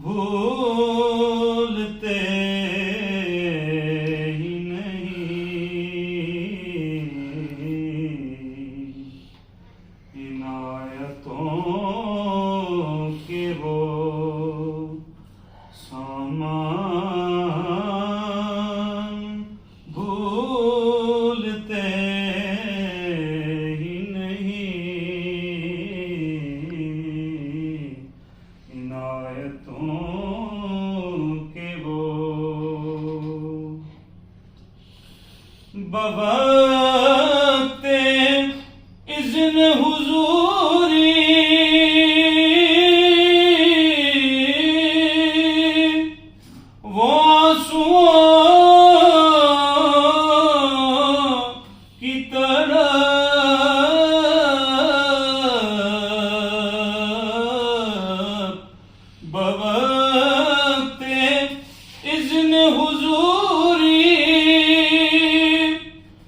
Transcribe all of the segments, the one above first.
भूलते ही नहीं, इनायतों के वो सामान भूलते ही नहीं, इनायतों के वो बवक्ते इज़्न हुज़ूरी वो आंसुओं की तरह बवक्ते इज़्न हुज़ूरी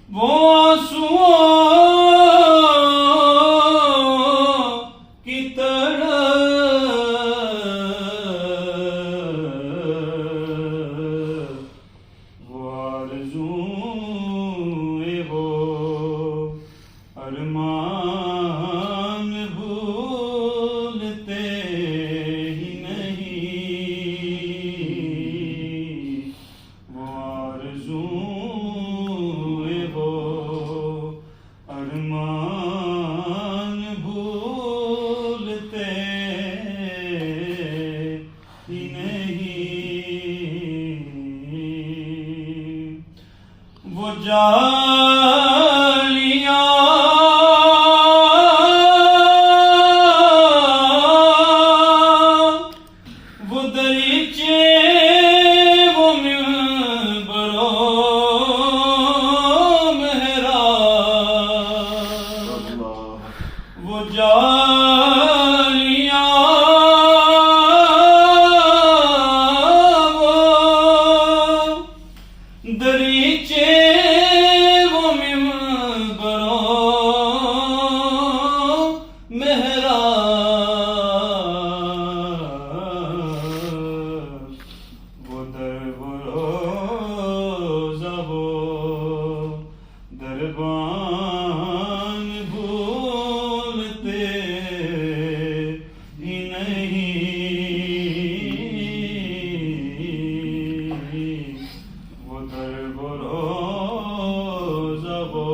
वो आंसुओं की तरह वो आरज़ूएं वो अरमान भूलते ही नहीं, वो आरज़ूएं वो अरमान भूलते ही नहीं, वो जालियां वो दरीचे वो मिंबरों मेहराब, वो जालियां वो दरीचे वो मिंबरों मेहराब, वो दर वो रोज़ा वो दरबान भूलते ही नहीं, वो दर वो रोज़ा वो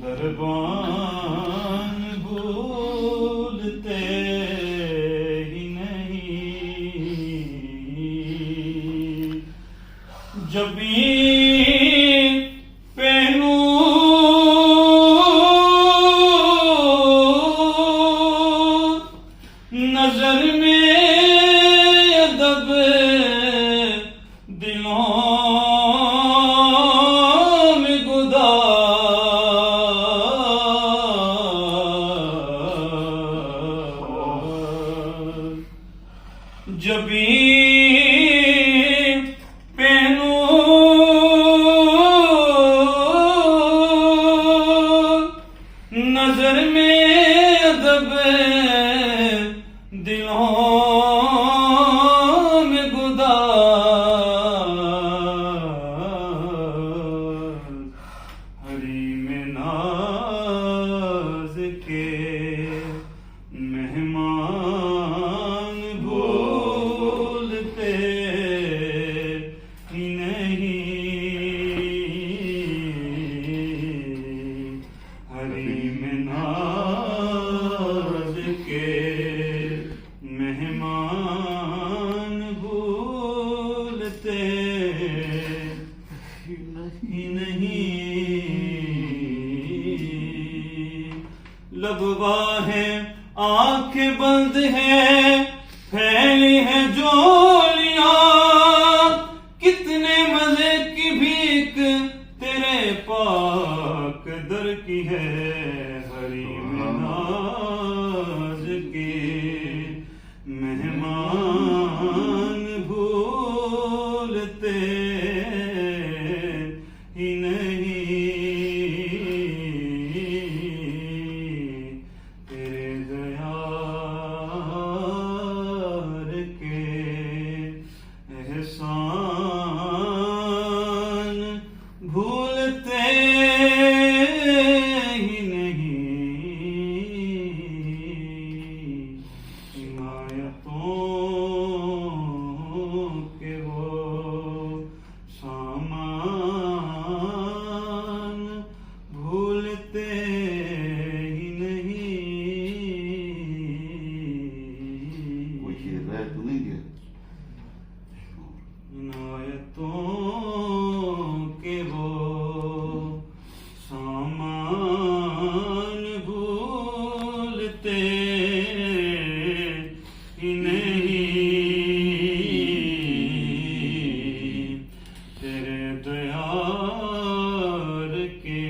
दरबान भूलते ही नहीं, जबीन पहनूं नजर में अदब दिलों में गुदार, जबीन पहनूं नजर में अदब दिलों में गुदार, हरीम नाज के मेहमान भूलते ही नहीं, हरीम नाज के मेहमान भूलते ही नहीं, लबवा है आंखें बंद हैं फैली है जोलियां, कितने मजे की भीख तेरे पाक दर की है, हरीम नाज के मेहमान भूलते ही नहीं, तेरे दयार तो नहीं गया। इनायतों के वो सामान भूलते ही नहीं, तेरे दयार के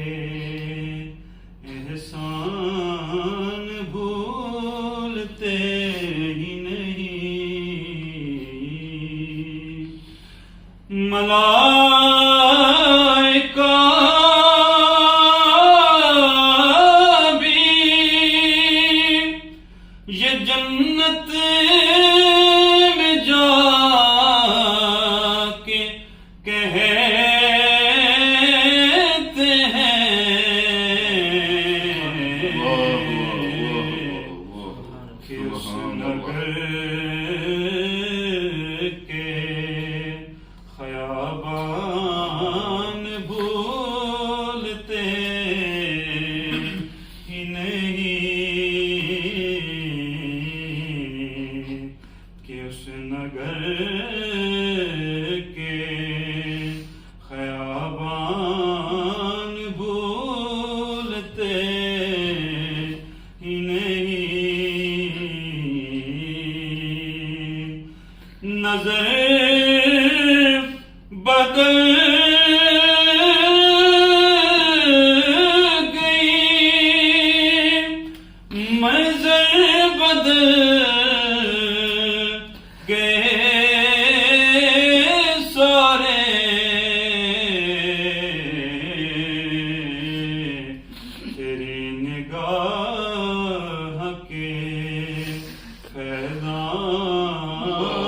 एहसान भूलते ही नहीं। मलाइका भी ये जन्नत में जाके कहते हैं कि उस नगर के खयाबान भूलते ही नहीं, कि उस नगर के खयाबान भूलते ही नहीं। नजर बदल गई, मंजर बदल गए सारे, तेरी निगाह के फैज़ान